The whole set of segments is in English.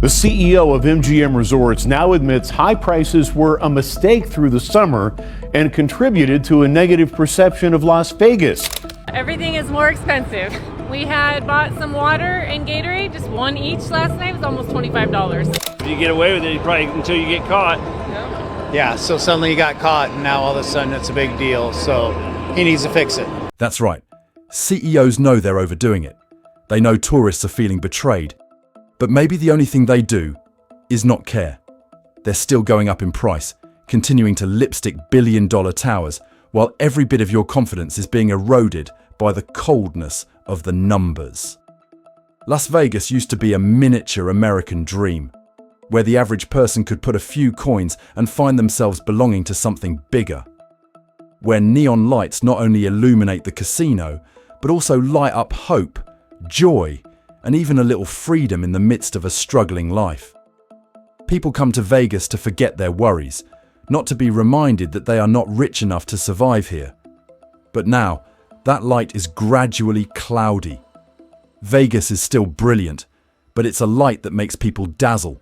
The CEO of MGM Resorts now admits high prices were a mistake through the summer and contributed to a negative perception of Las Vegas. Everything is more expensive. We had bought some water and Gatorade, just one each last night. It was almost $25. If you get away with it, probably until you get caught. Yeah, so suddenly he got caught and now all of a sudden it's a big deal. So he needs to fix it. That's right. CEOs know they're overdoing it. They know tourists are feeling betrayed. But maybe the only thing they do is not care. They're still going up in price, continuing to lipstick billion-dollar towers, while every bit of your confidence is being eroded by the coldness of the numbers. Las Vegas used to be a miniature American dream, where the average person could put a few coins and find themselves belonging to something bigger. Where neon lights not only illuminate the casino, but also light up hope, joy, and even a little freedom in the midst of a struggling life. People come to Vegas to forget their worries, not to be reminded that they are not rich enough to survive here. But now, that light is gradually cloudy. Vegas is still brilliant, but it's a light that makes people dazzle,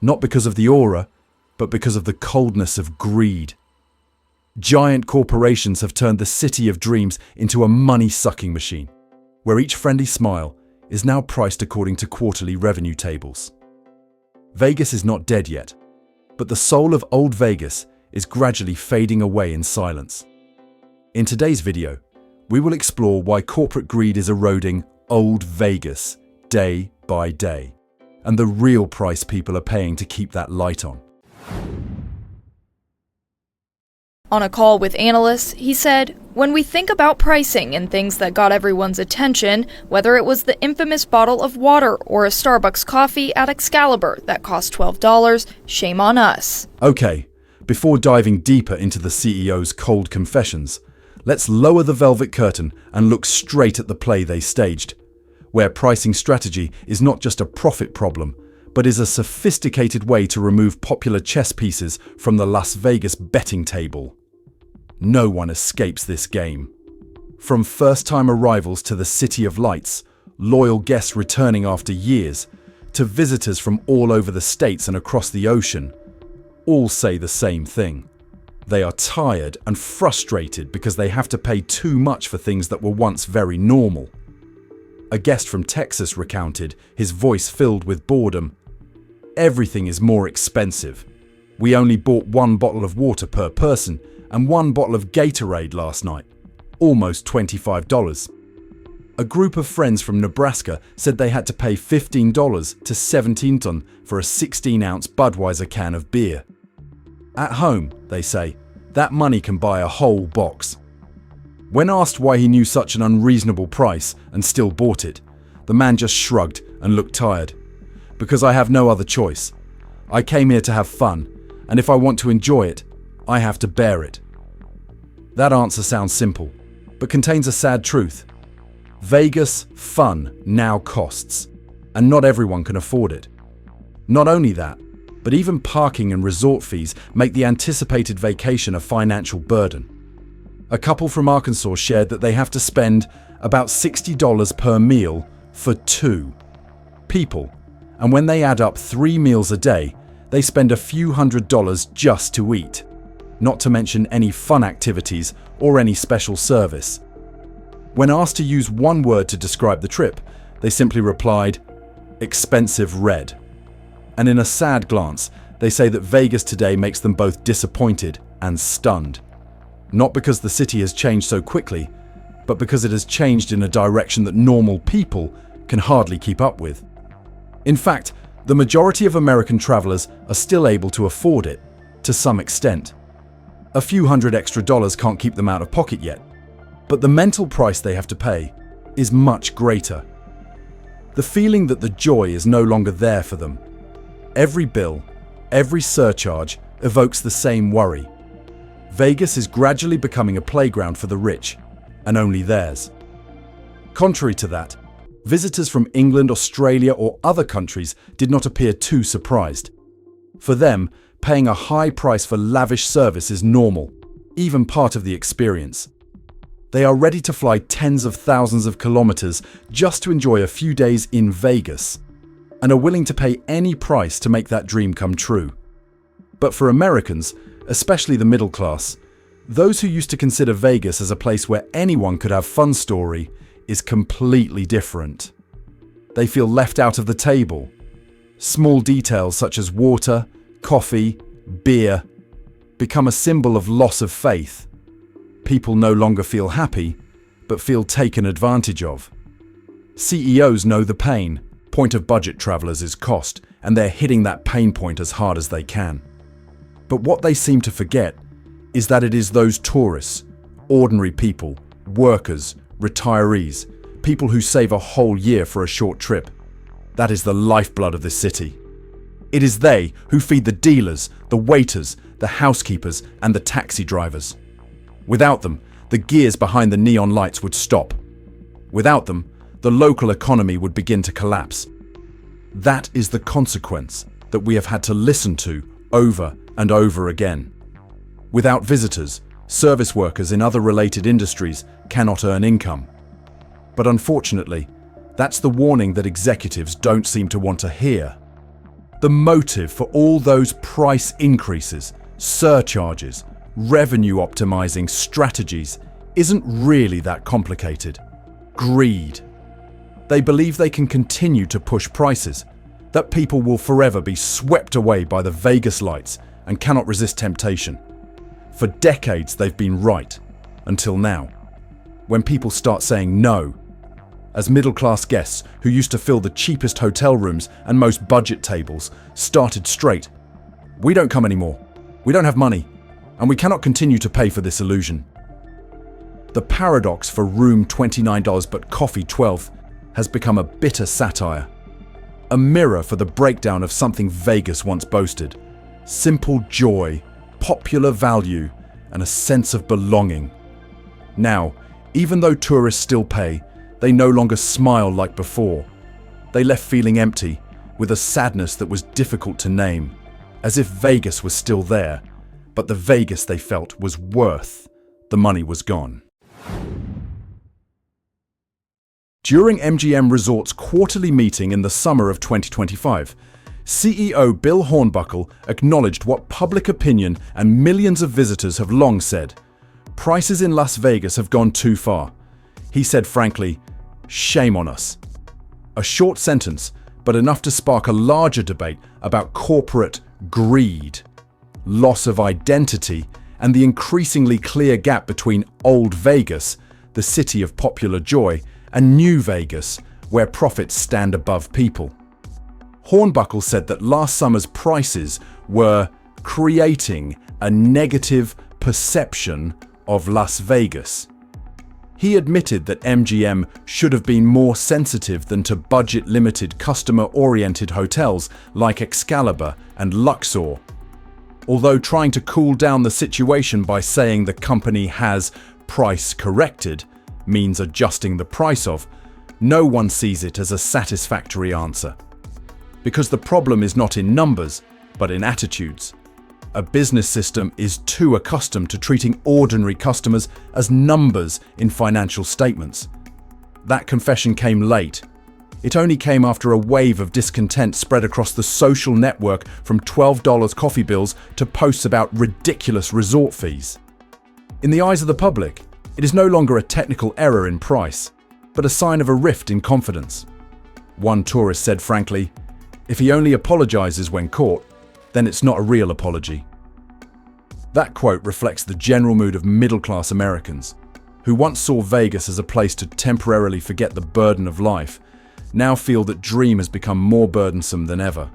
not because of the aura, but because of the coldness of greed. Giant corporations have turned the city of dreams into a money-sucking machine, where each friendly smile is now priced according to quarterly revenue tables. Vegas is not dead yet, but the soul of old Vegas is gradually fading away in silence. In today's video, we will explore why corporate greed is eroding old Vegas day by day, and the real price people are paying to keep that light on. On a call with analysts, he said, "When we think about pricing and things that got everyone's attention, whether it was the infamous bottle of water or a Starbucks coffee at Excalibur that cost $12, shame on us." Okay, before diving deeper into the CEO's cold confessions, let's lower the velvet curtain and look straight at the play they staged, where pricing strategy is not just a profit problem, but is a sophisticated way to remove popular chess pieces from the Las Vegas betting table. No one escapes this game. From first-time arrivals to the City of Lights, loyal guests returning after years, to visitors from all over the states and across the ocean, all say the same thing. They are tired and frustrated because they have to pay too much for things that were once very normal. A guest from Texas recounted, his voice filled with boredom. "Everything is more expensive. We only bought one bottle of water per person and one bottle of Gatorade last night, almost $25. A group of friends from Nebraska said they had to pay $15 to $17 for a 16-ounce Budweiser can of beer. At home, they say, that money can buy a whole box. When asked why he knew such an unreasonable price and still bought it, the man just shrugged and looked tired. "Because I have no other choice. I came here to have fun, and if I want to enjoy it, I have to bear it." That answer sounds simple, but contains a sad truth. Vegas fun now costs, and not everyone can afford it. Not only that, but even parking and resort fees make the anticipated vacation a financial burden. A couple from Arkansas shared that they have to spend about $60 per meal for 2 people, and when they add up 3 meals a day, they spend a few $100s just to eat, not to mention any fun activities or any special service. When asked to use one word to describe the trip, they simply replied, "Expensive red." And in a sad glance, they say that Vegas today makes them both disappointed and stunned. Not because the city has changed so quickly, but because it has changed in a direction that normal people can hardly keep up with. In fact, the majority of American travelers are still able to afford it, to some extent. A few $100 extra can't keep them out of pocket yet, but the mental price they have to pay is much greater. The feeling that the joy is no longer there for them. Every bill, every surcharge evokes the same worry. Vegas is gradually becoming a playground for the rich, and only theirs. Contrary to that, visitors from England, Australia, or other countries did not appear too surprised. For them, paying a high price for lavish service is normal, even part of the experience. They are ready to fly tens of thousands of kilometers just to enjoy a few days in Vegas. and are willing to pay any price to make that dream come true. But for Americans, especially the middle class, those who used to consider Vegas as a place where anyone could have fun story is completely different. They feel left out of the table. Small details such as water, coffee, beer become a symbol of loss of faith. People no longer feel happy, but feel taken advantage of. CEOs know the pain. Point of budget travelers is cost, and they're hitting that pain point as hard as they can. But what they seem to forget is that it is those tourists, ordinary people, workers, retirees, people who save a whole year for a short trip. That is the lifeblood of this city. It is they who feed the dealers, the waiters, the housekeepers, and the taxi drivers. Without them, the gears behind the neon lights would stop. Without them, the local economy would begin to collapse. That is the consequence that we have had to listen to over and over again. Without visitors, service workers in other related industries cannot earn income. But unfortunately, that's the warning that executives don't seem to want to hear. The motive for all those price increases, surcharges, revenue optimizing strategies isn't really that complicated. Greed. They believe they can continue to push prices, that people will forever be swept away by the Vegas lights and cannot resist temptation. For decades they've been right, until now, when people start saying no. As middle-class guests who used to fill the cheapest hotel rooms and most budget tables started straight. We don't come anymore. We don't have money, and we cannot continue to pay for this illusion. The paradox for room $29 but coffee $12 has become a bitter satire, a mirror for the breakdown of something Vegas once boasted: simple joy, popular value, and a sense of belonging. Now, even though tourists still pay, they no longer smile like before. They left feeling empty, with a sadness that was difficult to name, as if Vegas was still there, but the Vegas they felt was worth the money was gone. During MGM Resort's quarterly meeting in the summer of 2025, CEO Bill Hornbuckle acknowledged what public opinion and millions of visitors have long said: prices in Las Vegas have gone too far. He said frankly, "Shame on us." A short sentence, but enough to spark a larger debate about corporate greed, loss of identity, and the increasingly clear gap between old Vegas, the city of popular joy, and new Vegas, where profits stand above people. Hornbuckle said that last summer's prices were creating a negative perception of Las Vegas. He admitted that MGM should have been more sensitive than to budget-limited, customer-oriented hotels like Excalibur and Luxor. Although trying to cool down the situation by saying the company has price corrected means adjusting the price of, no one sees it as a satisfactory answer. Because the problem is not in numbers, but in attitudes. A business system is too accustomed to treating ordinary customers as numbers in financial statements. That confession came late. It only came after a wave of discontent spread across the social network, from $12 coffee bills to posts about ridiculous resort fees. In the eyes of the public, it is no longer a technical error in price, but a sign of a rift in confidence. One tourist said frankly, "If he only apologizes when caught, then it's not a real apology." That quote reflects the general mood of middle-class Americans, who once saw Vegas as a place to temporarily forget the burden of life, now feel that dream has become more burdensome than ever.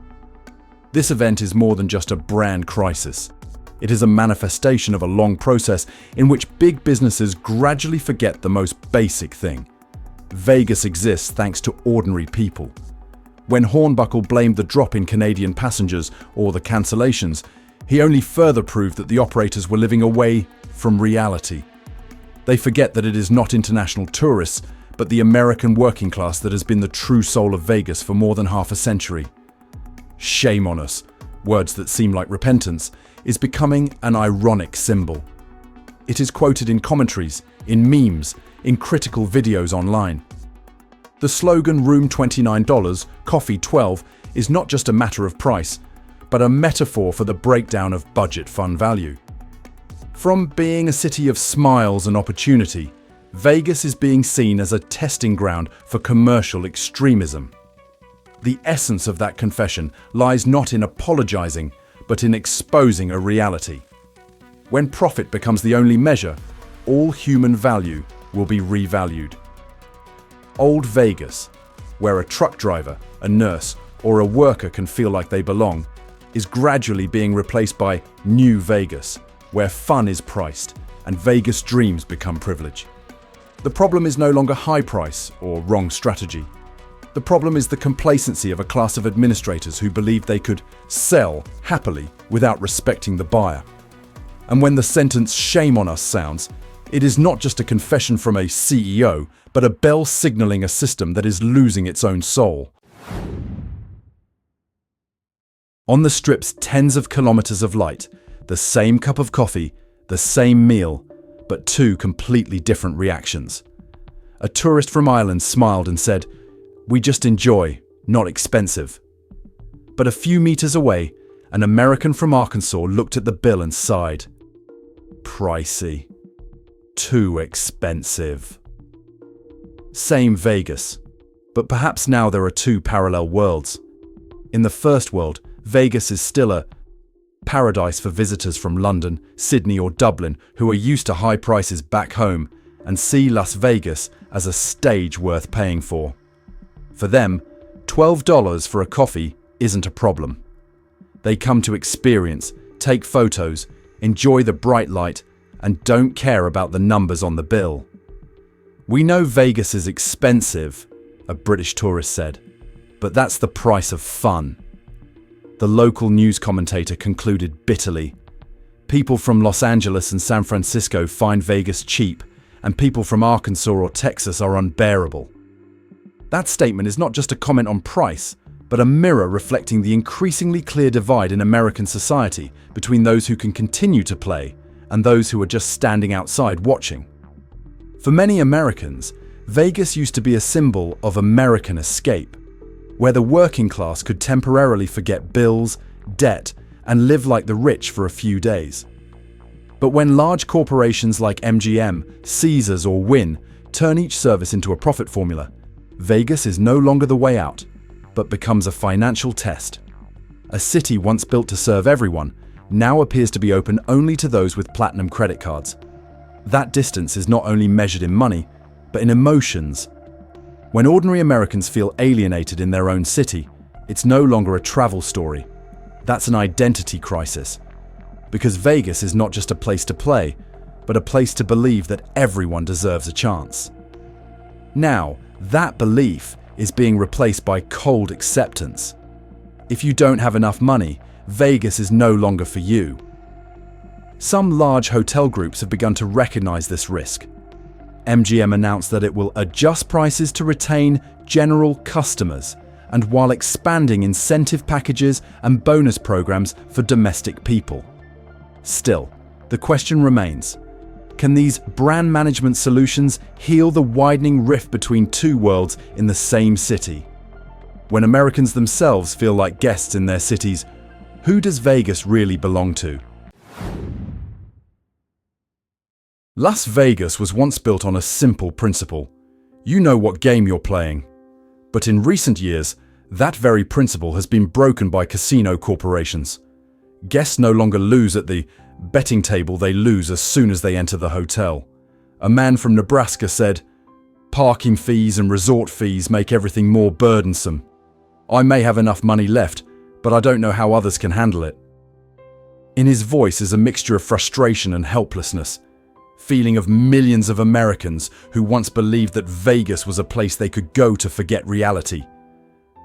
This event is more than just a brand crisis. It is a manifestation of a long process in which big businesses gradually forget the most basic thing. Vegas exists thanks to ordinary people. When Hornbuckle blamed the drop in Canadian passengers or the cancellations, he only further proved that the operators were living away from reality. They forget that it is not international tourists, but the American working class that has been the true soul of Vegas for more than half a century. Shame on us, words that seem like repentance, is becoming an ironic symbol. It is quoted in commentaries, in memes, in critical videos online. The slogan "Room $29, Coffee $12" is not just a matter of price, but a metaphor for the breakdown of budget fun value. From being a city of smiles and opportunity, Vegas is being seen as a testing ground for commercial extremism. The essence of that confession lies not in apologizing, but in exposing a reality. When profit becomes the only measure, all human value will be revalued. Old Vegas, where a truck driver, a nurse, or a worker can feel like they belong, is gradually being replaced by New Vegas, where fun is priced and Vegas dreams become privilege. The problem is no longer high price or wrong strategy. The problem is the complacency of a class of administrators who believe they could sell happily without respecting the buyer. And when the sentence "shame on us" sounds, it is not just a confession from a CEO, but a bell signaling a system that is losing its own soul. On the Strip's tens of kilometers of light, the same cup of coffee, the same meal, but two completely different reactions. A tourist from Ireland smiled and said, "We just enjoy, not expensive." But a few meters away, an American from Arkansas looked at the bill and sighed. Pricey. Too expensive. Same Vegas, but perhaps now there are two parallel worlds. In the first world, Vegas is still a paradise for visitors from London, Sydney or Dublin who are used to high prices back home and see Las Vegas as a stage worth paying for. For them, $12 for a coffee isn't a problem. They come to experience, take photos, enjoy the bright light, and don't care about the numbers on the bill. "We know Vegas is expensive," a British tourist said, "but that's the price of fun." The local news commentator concluded bitterly, "People from Los Angeles and San Francisco find Vegas cheap, and people from Arkansas or Texas are unbearable." That statement is not just a comment on price, but a mirror reflecting the increasingly clear divide in American society between those who can continue to play and those who are just standing outside watching. For many Americans, Vegas used to be a symbol of American escape, where the working class could temporarily forget bills, debt, and live like the rich for a few days. But when large corporations like MGM, Caesars, or Wynn turn each service into a profit formula, Vegas is no longer the way out, but becomes a financial test. A city once built to serve everyone now appears to be open only to those with platinum credit cards. That distance is not only measured in money, but in emotions. When ordinary Americans feel alienated in their own city, it's no longer a travel story. That's an identity crisis. Because Vegas is not just a place to play, but a place to believe that everyone deserves a chance. Now, that belief is being replaced by cold acceptance. If you don't have enough money, Vegas is no longer for you. Some large hotel groups have begun to recognize this risk. MGM announced that it will adjust prices to retain general customers, and while expanding incentive packages and bonus programs for domestic people. Still, the question remains, can these brand management solutions heal the widening rift between two worlds in the same city? When Americans themselves feel like guests in their cities, who does Vegas really belong to? Las Vegas was once built on a simple principle. You know what game you're playing. But in recent years, that very principle has been broken by casino corporations. Guests no longer lose at the betting table, they lose as soon as they enter the hotel. A man from Nebraska said, "Parking fees and resort fees make everything more burdensome. I may have enough money left, but I don't know how others can handle it." In his voice is a mixture of frustration and helplessness, feeling of millions of Americans who once believed that Vegas was a place they could go to forget reality.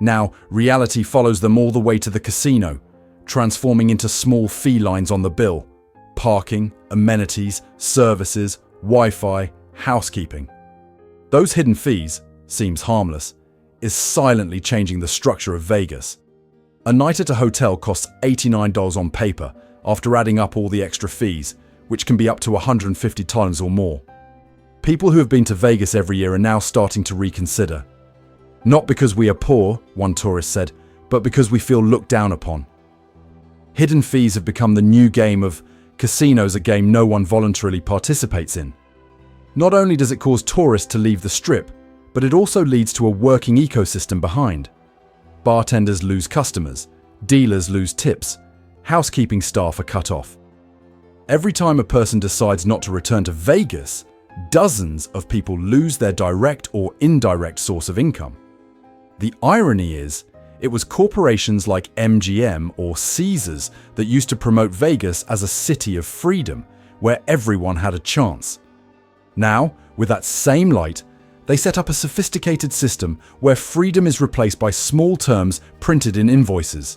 Now, reality follows them all the way to the casino, transforming into small fee lines on the bill. Parking, amenities, services, Wi-Fi, housekeeping. Those hidden fees, seems harmless, is silently changing the structure of Vegas. A night at a hotel costs $89 on paper after adding up all the extra fees, which can be up to $150 or more. People who have been to Vegas every year are now starting to reconsider. "Not because we are poor," one tourist said, but because we feel looked down upon. Hidden fees have become the new game of casinos, a game no one voluntarily participates in. Not only does it cause tourists to leave the strip, but it also leads to a working ecosystem behind. Bartenders lose customers, dealers lose tips, housekeeping staff are cut off. Every time a person decides not to return to Vegas, dozens of people lose their direct or indirect source of income. The irony is, it was corporations like MGM or Caesars that used to promote Vegas as a city of freedom, where everyone had a chance. Now, with that same light, they set up a sophisticated system where freedom is replaced by small terms printed in invoices.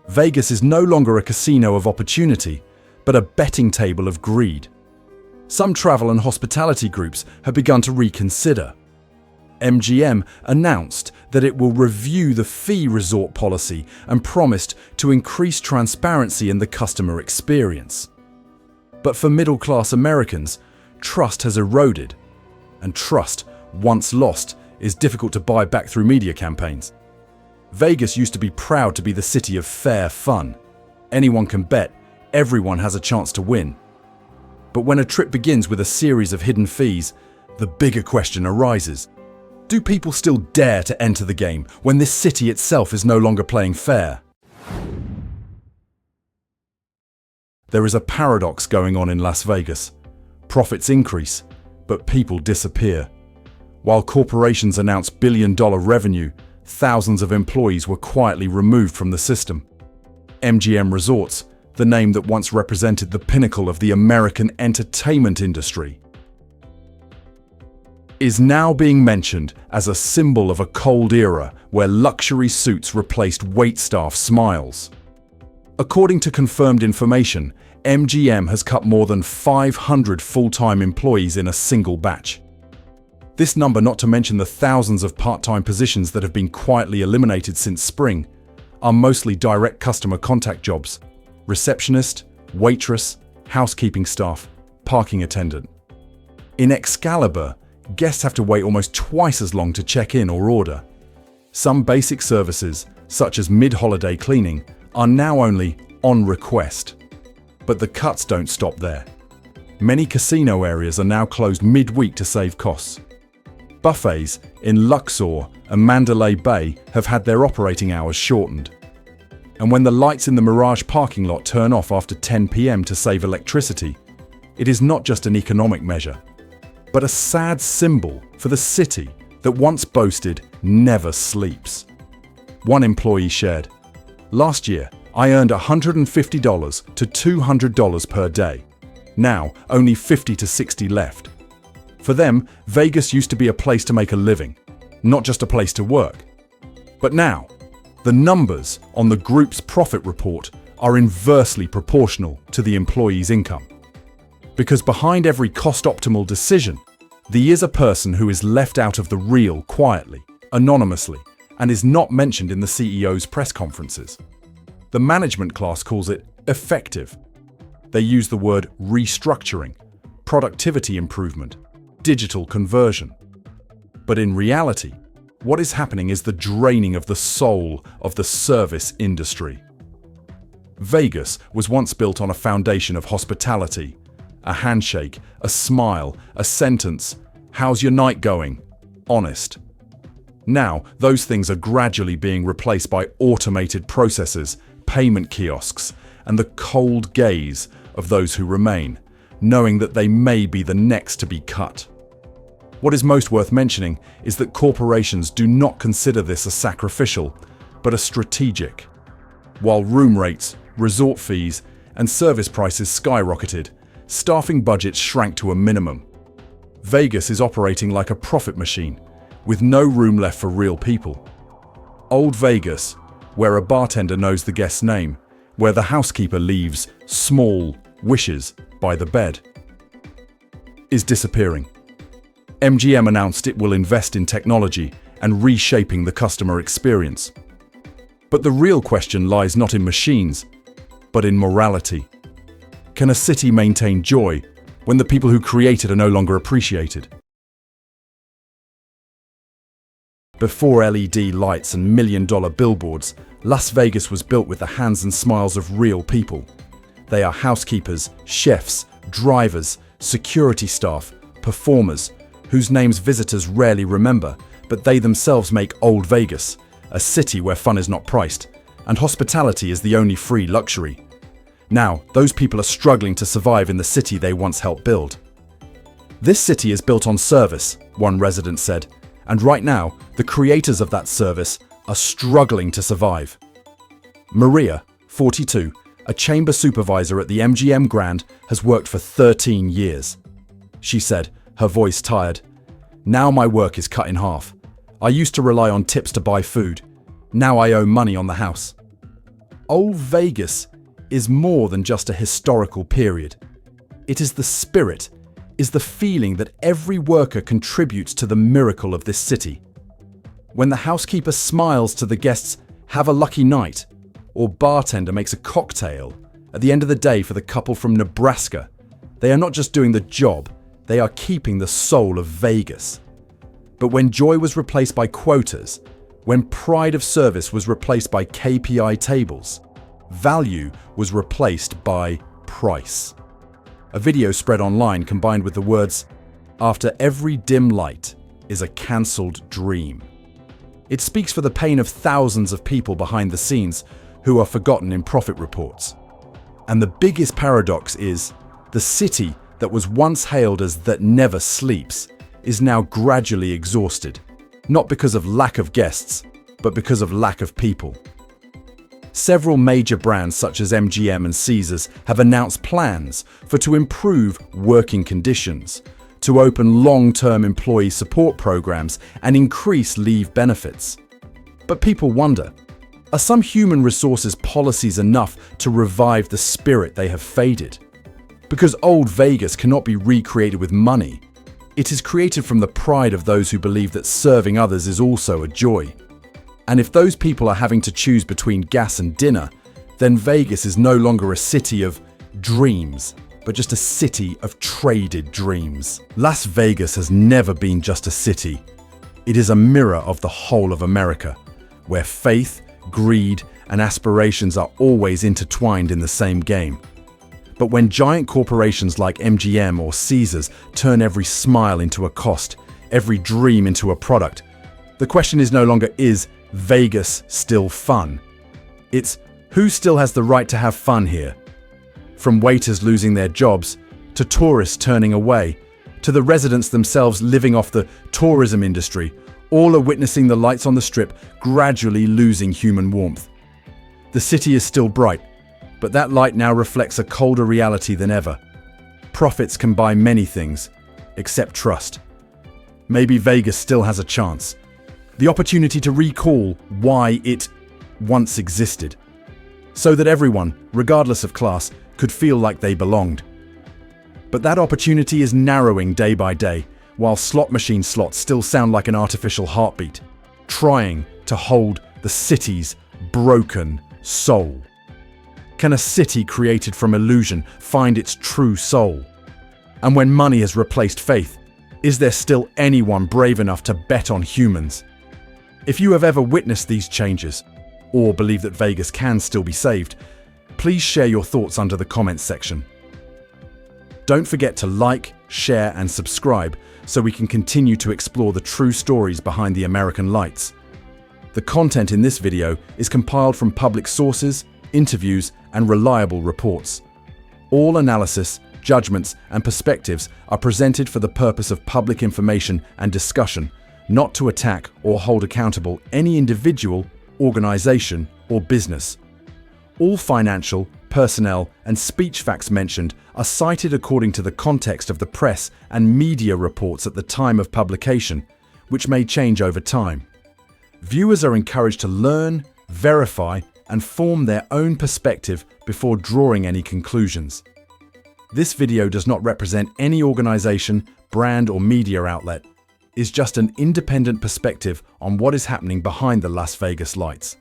Vegas is no longer a casino of opportunity, but a betting table of greed. Some travel and hospitality groups have begun to reconsider. MGM announced that it will review the fee resort policy and promised to increase transparency in the customer experience. But for middle-class Americans, trust has eroded, and trust, once lost, is difficult to buy back through media campaigns. Vegas used to be proud to be the city of fair fun. Anyone can bet, everyone has a chance to win. But when a trip begins with a series of hidden fees, the bigger question arises. Do people still dare to enter the game when this city itself is no longer playing fair? There is a paradox going on in Las Vegas. Profits increase, but people disappear. While corporations announce billion-dollar revenue, thousands of employees were quietly removed from the system. MGM Resorts, the name that once represented the pinnacle of the American entertainment industry, is now being mentioned as a symbol of a cold era where luxury suits replaced waitstaff smiles. According to confirmed information, MGM has cut more than 500 full-time employees in a single batch. This number, not to mention the thousands of part-time positions that have been quietly eliminated since spring, are mostly direct customer contact jobs: receptionist, waitress, housekeeping staff, parking attendant. In Excalibur, guests have to wait almost twice as long to check in or order. Some basic services, such as mid-holiday cleaning, are now only on request. But the cuts don't stop there. Many casino areas are now closed midweek to save costs. Buffets in Luxor and Mandalay Bay have had their operating hours shortened. And when the lights in the Mirage parking lot turn off after 10 p.m. to save electricity, it is not just an economic measure, but a sad symbol for the city that once boasted never sleeps. One employee shared, "Last year, I earned $150 to $200 per day. Now, only 50 to 60 left." For them, Vegas used to be a place to make a living, not just a place to work. But now, the numbers on the group's profit report are inversely proportional to the employee's income. Because behind every cost-optimal decision, there is a person who is left out of the reel quietly, anonymously, and is not mentioned in the CEO's press conferences. The management class calls it effective. They use the word restructuring, productivity improvement, digital conversion. But in reality, what is happening is the draining of the soul of the service industry. Vegas was once built on a foundation of hospitality, a handshake, a smile, a sentence, "How's your night going?" Honest. Now, those things are gradually being replaced by automated processes, payment kiosks, and the cold gaze of those who remain, knowing that they may be the next to be cut. What is most worth mentioning is that corporations do not consider this a sacrificial, but a strategic. While room rates, resort fees, and service prices skyrocketed, staffing budgets shrank to a minimum. Vegas is operating like a profit machine, with no room left for real people. Old Vegas, where a bartender knows the guest's name, where the housekeeper leaves small wishes by the bed, is disappearing. MGM announced it will invest in technology and reshaping the customer experience. But the real question lies not in machines, but in morality. Can a city maintain joy when the people who create it are no longer appreciated? Before LED lights and million-dollar billboards, Las Vegas was built with the hands and smiles of real people. They are housekeepers, chefs, drivers, security staff, performers, whose names visitors rarely remember, but they themselves make Old Vegas, a city where fun is not priced, and hospitality is the only free luxury. Now, those people are struggling to survive in the city they once helped build. This city is built on service, one resident said, and right now, the creators of that service are struggling to survive. Maria, 42, a chamber supervisor at the MGM Grand, has worked for 13 years. She said, her voice tired, "Now my work is cut in half. I used to rely on tips to buy food. Now I owe money on the house." Old Vegas is more than just a historical period. It is the spirit, is the feeling that every worker contributes to the miracle of this city. When the housekeeper smiles to the guests, "Have a lucky night," or bartender makes a cocktail at the end of the day for the couple from Nebraska, they are not just doing the job, they are keeping the soul of Vegas. But when joy was replaced by quotas, when pride of service was replaced by KPI tables, value was replaced by price. A video spread online combined with the words, "After every dim light is a cancelled dream." It speaks for the pain of thousands of people behind the scenes who are forgotten in profit reports. And the biggest paradox is, the city that was once hailed as that never sleeps is now gradually exhausted, not because of lack of guests, but because of lack of people. Several major brands such as MGM and Caesars have announced plans to improve working conditions, to open long-term employee support programs and increase leave benefits. But people wonder, are some human resources policies enough to revive the spirit they have faded? Because Old Vegas cannot be recreated with money. It is created from the pride of those who believe that serving others is also a joy. And if those people are having to choose between gas and dinner, then Vegas is no longer a city of dreams, but just a city of traded dreams. Las Vegas has never been just a city. It is a mirror of the whole of America, where faith, greed, and aspirations are always intertwined in the same game. But when giant corporations like MGM or Caesars turn every smile into a cost, every dream into a product, the question is no longer, is Vegas still fun? It's, who still has the right to have fun here? From waiters losing their jobs, to tourists turning away, to the residents themselves living off the tourism industry, all are witnessing the lights on the Strip gradually losing human warmth. The city is still bright, but that light now reflects a colder reality than ever. Profits can buy many things, except trust. Maybe Vegas still has a chance. The opportunity to recall why it once existed, so that everyone, regardless of class, could feel like they belonged. But that opportunity is narrowing day by day, while slot machine slots still sound like an artificial heartbeat, trying to hold the city's broken soul. Can a city created from illusion find its true soul? And when money has replaced faith, is there still anyone brave enough to bet on humans? If you have ever witnessed these changes, or believe that Vegas can still be saved, please share your thoughts under the comments section. Don't forget to like, share, and subscribe so we can continue to explore the true stories behind the American lights. The content in this video is compiled from public sources, interviews, and reliable reports. All analysis, judgments, and perspectives are presented for the purpose of public information and discussion, not to attack or hold accountable any individual, organization, or business. All financial, personnel, and speech facts mentioned are cited according to the context of the press and media reports at the time of publication, which may change over time. Viewers are encouraged to learn, verify, and form their own perspective before drawing any conclusions. This video does not represent any organization, brand, or media outlet. It is just an independent perspective on what is happening behind the Las Vegas lights.